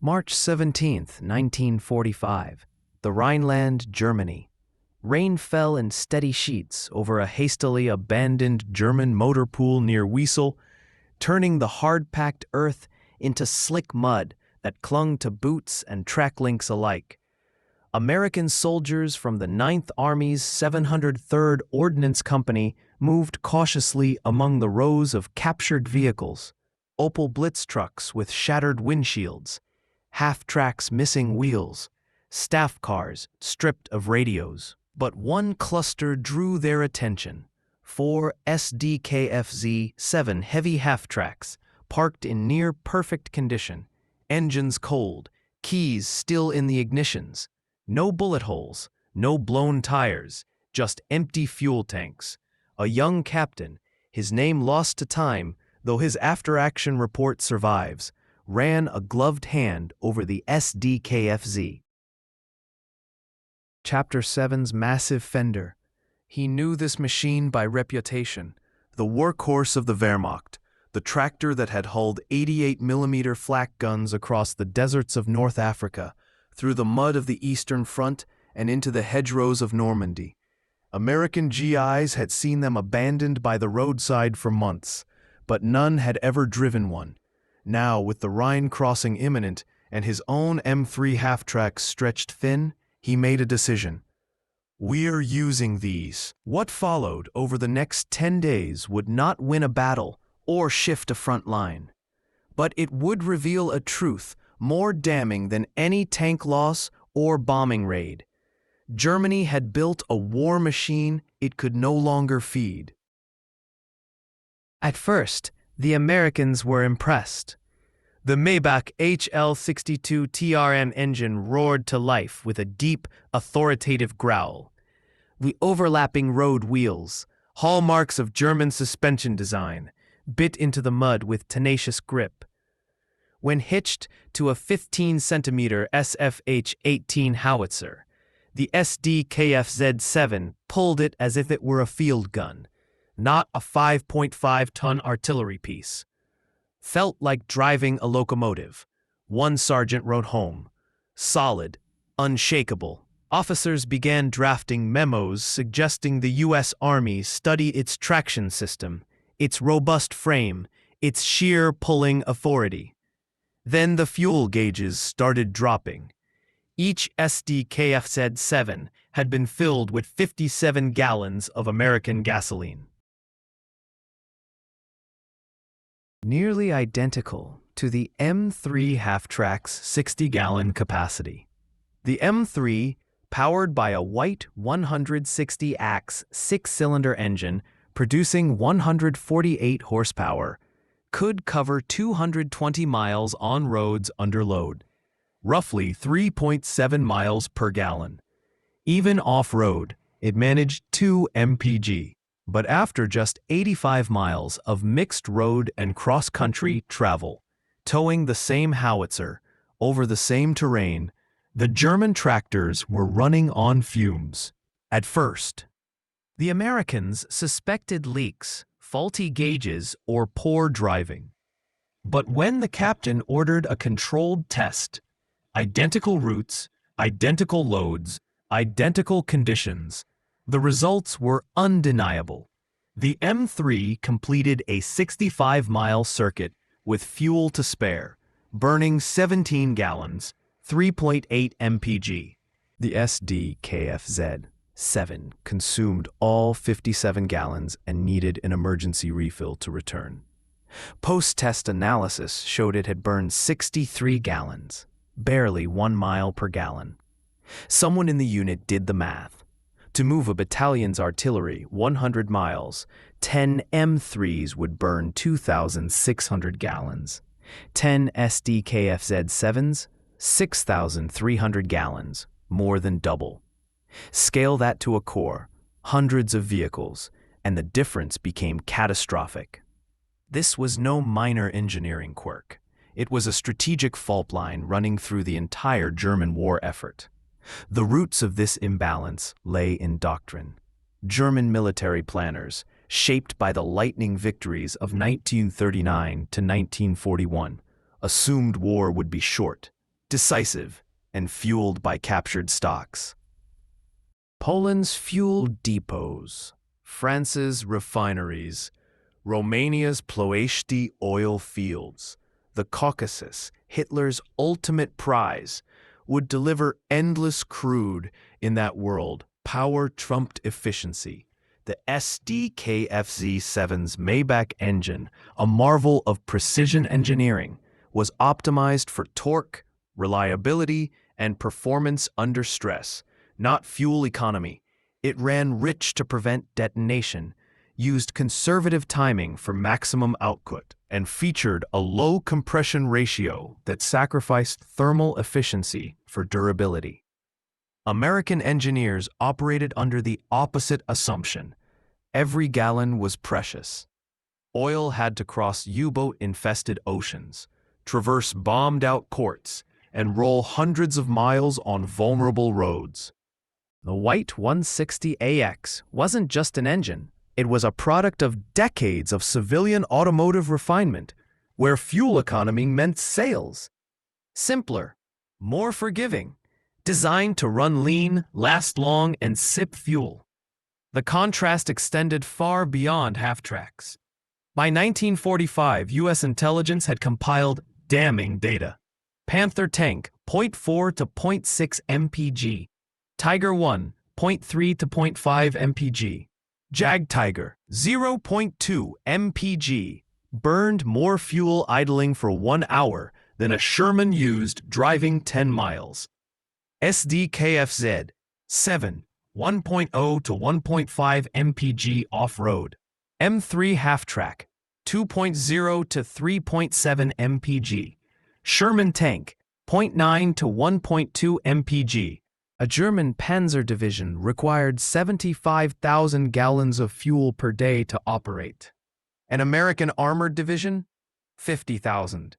March 17, 1945. The Rhineland, Germany. Rain fell in steady sheets over a hastily abandoned German motor pool near Wesel, turning the hard-packed earth into slick mud that clung to boots and track links alike. American soldiers from the 9th Army's 703rd Ordnance Company moved cautiously among the rows of captured vehicles, Opel Blitz trucks with shattered windshields, half-tracks missing wheels, staff cars stripped of radios. But one cluster drew their attention: 4 Sd.Kfz 7 heavy half-tracks, parked in near-perfect condition, engines cold, keys still in the ignitions. No bullet holes, no blown tires, just empty fuel tanks. A young captain, his name lost to time, though his after-action report survives, ran a gloved hand over the Sd.Kfz. Chapter 7's massive fender. He knew this machine by reputation, the workhorse of the Wehrmacht, the tractor that had hauled 88mm flak guns across the deserts of North Africa, through the mud of the Eastern Front and into the hedgerows of Normandy. American GIs had seen them abandoned by the roadside for months, but none had ever driven one. Now, with the Rhine crossing imminent and his own M3 half-tracks stretched thin, he made a decision. We're using these. What followed over the next 10 days would not win a battle or shift a front line. But it would reveal a truth more damning than any tank loss or bombing raid. Germany had built a war machine it could no longer feed. At first, the Americans were impressed. The Maybach HL62 TRM engine roared to life with a deep, authoritative growl. The overlapping road wheels, hallmarks of German suspension design, bit into the mud with tenacious grip. When hitched to a 15-centimeter SFH-18 howitzer, the Sd.Kfz-7 pulled it as if it were a field gun, not a 5.5-ton artillery piece. Felt like driving a locomotive. One sergeant wrote home. Solid, unshakable. Officers began drafting memos suggesting the U.S. Army study its traction system, its robust frame, its sheer pulling authority. Then the fuel gauges started dropping. Each Sd.Kfz-7 had been filled with 57 gallons of American gasoline. Nearly identical to the M3 half-track's 60-gallon capacity. The M3, powered by a white 160-axe six-cylinder engine producing 148 horsepower, could cover 220 miles on roads under load, roughly 3.7 miles per gallon. Even off-road, it managed 2 mpg. But after just 85 miles of mixed road and cross-country travel, towing the same howitzer over the same terrain, the German tractors were running on fumes. At first, the Americans suspected leaks, faulty gauges, or poor driving. But when the captain ordered a controlled test, identical routes, identical loads, identical conditions, the results were undeniable. The M3 completed a 65-mile circuit with fuel to spare, burning 17 gallons, 3.8 mpg. The Sd.Kfz-7 consumed all 57 gallons and needed an emergency refill to return. Post-test analysis showed it had burned 63 gallons, barely 1 mile per gallon. Someone in the unit did the math. To move a battalion's artillery 100 miles, 10 M3s would burn 2,600 gallons. 10 Sd.Kfz-7s, 6,300 gallons, more than double. Scale that to a corps, hundreds of vehicles, and the difference became catastrophic. This was no minor engineering quirk. It was a strategic fault line running through the entire German war effort. The roots of this imbalance lay in doctrine. German military planners, shaped by the lightning victories of 1939 to 1941, assumed war would be short, decisive, and fueled by captured stocks. Poland's fuel depots, France's refineries, Romania's Ploiești oil fields, the Caucasus, Hitler's ultimate prize, would deliver endless crude in that world. Power trumped efficiency. The Sd.Kfz-7's Maybach engine, a marvel of precision engineering, was optimized for torque, reliability, and performance under stress, not fuel economy. It ran rich to prevent detonation, used conservative timing for maximum output, and featured a low compression ratio that sacrificed thermal efficiency for durability. American engineers operated under the opposite assumption. Every gallon was precious. Oil had to cross U-boat-infested oceans, traverse bombed-out ports, and roll hundreds of miles on vulnerable roads. The White 160AX wasn't just an engine. It was a product of decades of civilian automotive refinement, where fuel economy meant sales. Simpler, more forgiving, designed to run lean, last long, and sip fuel. The contrast extended far beyond half-tracks. By 1945, U.S. intelligence had compiled damning data. Panther tank, 0.4 to 0.6 mpg. Tiger 1, 0.3 to 0.5 mpg. Jag Tiger, 0.2 mpg, burned more fuel idling for 1 hour than a Sherman used driving 10 miles. Sd.Kfz, 7, 1.0 to 1.5 mpg off-road. M3 half-track, 2.0 to 3.7 mpg. Sherman tank, 0.9 to 1.2 mpg. A German panzer division required 75,000 gallons of fuel per day to operate. An American armored division? 50,000.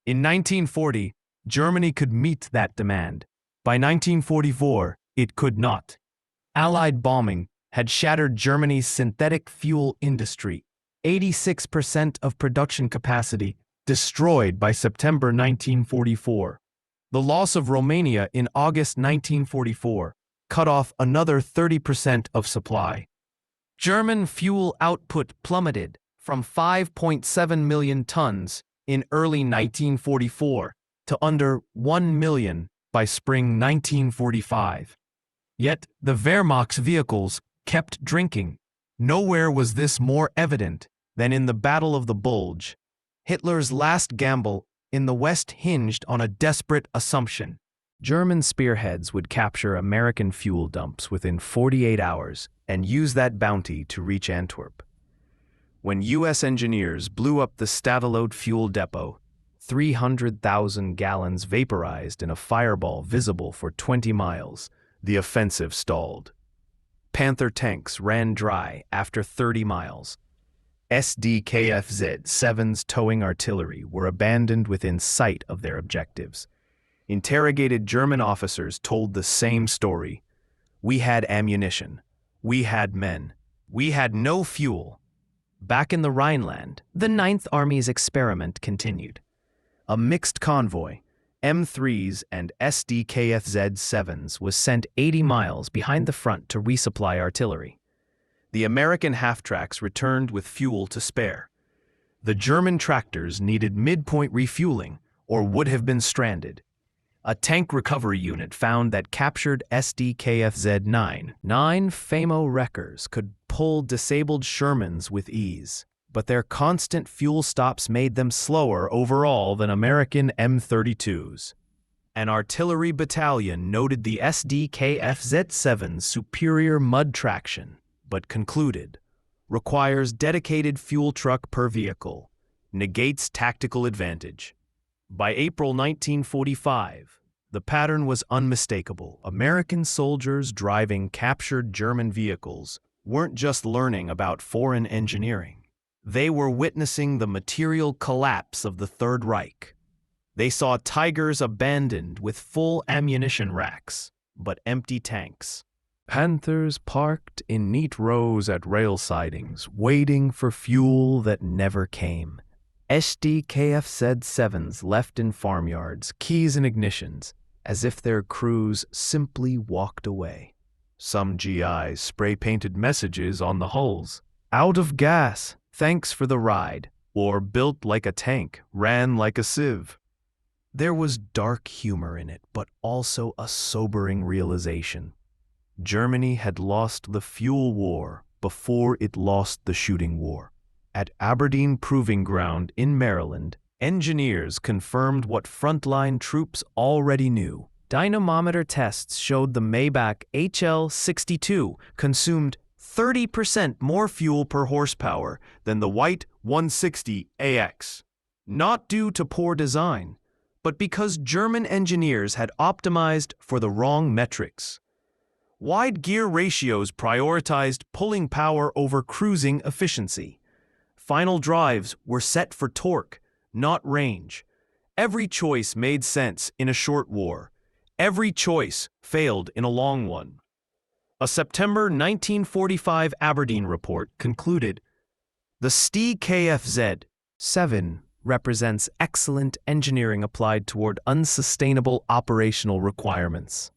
In 1940, Germany could meet that demand. By 1944, it could not. Allied bombing had shattered Germany's synthetic fuel industry. 86% of production capacity destroyed by September 1944. The loss of Romania in August 1944 cut off another 30% of supply. German fuel output plummeted from 5.7 million tons in early 1944 to under 1 million by spring 1945. Yet the Wehrmacht's vehicles kept drinking. Nowhere was this more evident than in the Battle of the Bulge. Hitler's last gamble in the West hinged on a desperate assumption. German spearheads would capture American fuel dumps within 48 hours and use that bounty to reach Antwerp. When U.S. engineers blew up the Stavelode fuel depot, 300,000 gallons vaporized in a fireball visible for 20 miles, the offensive stalled. Panther tanks ran dry after 30 miles. Sd.Kfz-7's towing artillery were abandoned within sight of their objectives. Interrogated German officers told the same story. We had ammunition. We had men. We had no fuel. Back in the Rhineland, the 9th Army's experiment continued. A mixed convoy, M3s and Sd.Kfz-7s, was sent 80 miles behind the front to resupply artillery. The American half-tracks returned with fuel to spare. The German tractors needed midpoint refueling or would have been stranded. A tank recovery unit found that captured Sd.Kfz-9 FAMO wreckers could pull disabled Shermans with ease, but their constant fuel stops made them slower overall than American M32s. An artillery battalion noted the Sd.Kfz-7's superior mud traction, but concluded, requires dedicated fuel truck per vehicle, negates tactical advantage. By April 1945, the pattern was unmistakable. American soldiers driving captured German vehicles weren't just learning about foreign engineering. They were witnessing the material collapse of the Third Reich. They saw Tigers abandoned with full ammunition racks, but empty tanks. Panthers parked in neat rows at rail sidings, waiting for fuel that never came. Sd.Kfz 7s left in farmyards, keys and ignitions, as if their crews simply walked away. Some GIs spray-painted messages on the hulls. Out of gas, thanks for the ride, or built like a tank, ran like a sieve. There was dark humor in it, but also a sobering realization. Germany had lost the fuel war before it lost the shooting war. At Aberdeen Proving Ground in Maryland, engineers confirmed what frontline troops already knew. Dynamometer tests showed the Maybach HL62 consumed 30% more fuel per horsepower than the white 160AX. Not due to poor design, but because German engineers had optimized for the wrong metrics. Wide gear ratios prioritized pulling power over cruising efficiency. Final drives were set for torque, not range. Every choice made sense in a short war. Every choice failed in a long one. A September 1945 Aberdeen report concluded, "The Sd.Kfz 7 represents excellent engineering applied toward unsustainable operational requirements.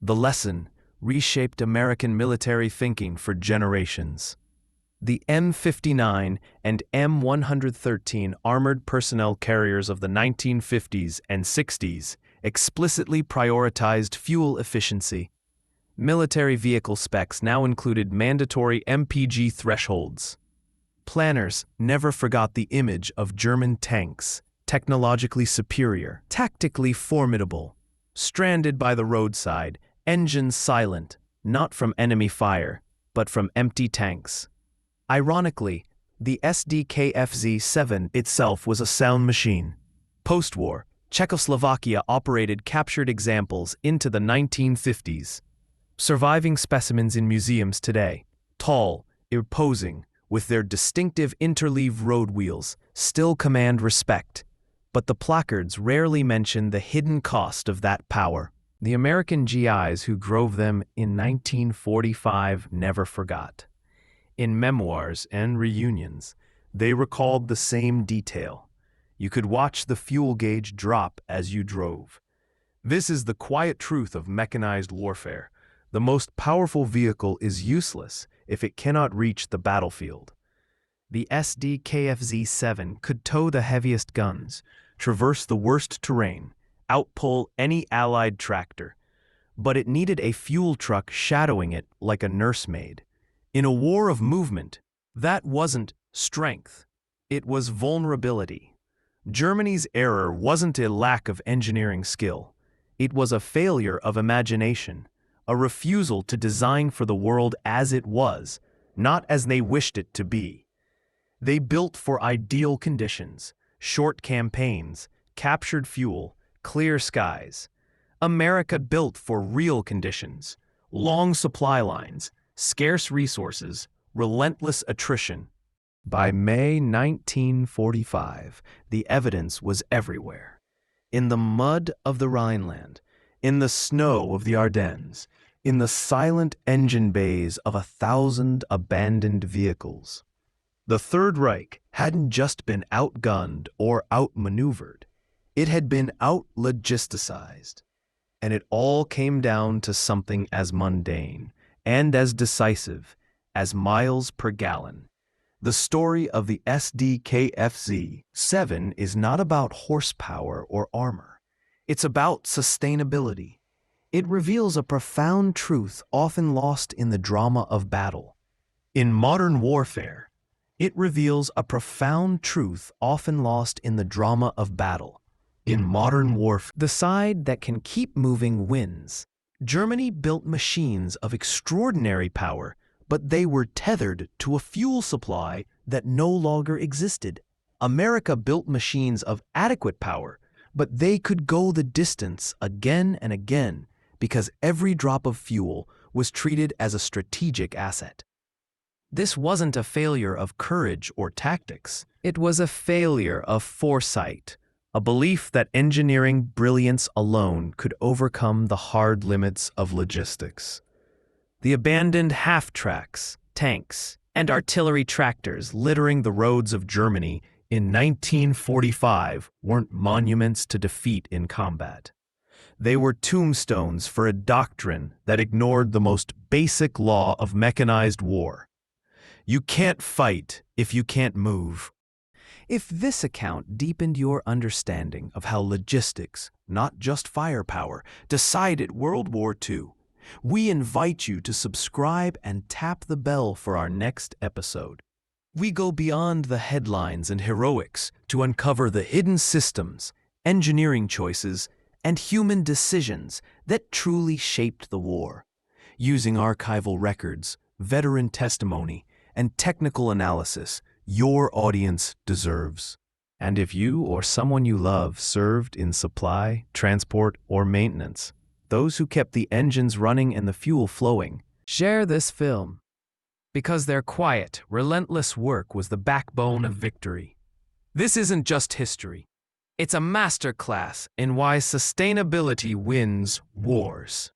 The lesson reshaped American military thinking for generations." The M59 and M113 armored personnel carriers of the 1950s and 60s explicitly prioritized fuel efficiency. Military vehicle specs now included mandatory MPG thresholds. Planners never forgot the image of German tanks, technologically superior, tactically formidable, stranded by the roadside, engines silent, not from enemy fire, but from empty tanks. Ironically, the Sd.Kfz 7 itself was a sound machine. Post-war, Czechoslovakia operated captured examples into the 1950s. Surviving specimens in museums today, tall, imposing, with their distinctive interleave road wheels, still command respect, but the placards rarely mention the hidden cost of that power. The American GIs who drove them in 1945 never forgot. In memoirs and reunions, they recalled the same detail. You could watch the fuel gauge drop as you drove. This is the quiet truth of mechanized warfare. The most powerful vehicle is useless if it cannot reach the battlefield. The Sd.Kfz 7 could tow the heaviest guns, traverse the worst terrain, outpull any Allied tractor, but it needed a fuel truck shadowing it like a nursemaid. In a war of movement, that wasn't strength, it was vulnerability. Germany's error wasn't a lack of engineering skill, it was a failure of imagination, a refusal to design for the world as it was, not as they wished it to be. They built for ideal conditions, short campaigns, captured fuel, clear skies. America built for real conditions, long supply lines, scarce resources, relentless attrition. By May 1945, the evidence was everywhere. In the mud of the Rhineland, in the snow of the Ardennes, in the silent engine bays of 1,000 abandoned vehicles. The Third Reich hadn't just been outgunned or outmaneuvered, it had been out-logisticized. And it all came down to something as mundane and as decisive as miles per gallon. The story of the Sd.Kfz 7 is not about horsepower or armor. It's about sustainability. It reveals a profound truth often lost in the drama of battle. In modern warfare, it reveals a profound truth often lost in the drama of battle. In modern warfare, the side that can keep moving wins. Germany built machines of extraordinary power, but they were tethered to a fuel supply that no longer existed. America built machines of adequate power, but they could go the distance again and again because every drop of fuel was treated as a strategic asset. This wasn't a failure of courage or tactics. It was a failure of foresight, a belief that engineering brilliance alone could overcome the hard limits of logistics. The abandoned half-tracks, tanks, and artillery tractors littering the roads of Germany in 1945 weren't monuments to defeat in combat. They were tombstones for a doctrine that ignored the most basic law of mechanized war. You can't fight if you can't move. If this account deepened your understanding of how logistics, not just firepower, decided World War II, we invite you to subscribe and tap the bell for our next episode. We go beyond the headlines and heroics to uncover the hidden systems, engineering choices, and human decisions that truly shaped the war. Using archival records, veteran testimony, and technical analysis your audience deserves. And if you or someone you love served in supply, transport, or maintenance, those who kept the engines running and the fuel flowing, share this film. Because their quiet, relentless work was the backbone of victory. This isn't just history. It's a masterclass in why sustainability wins wars.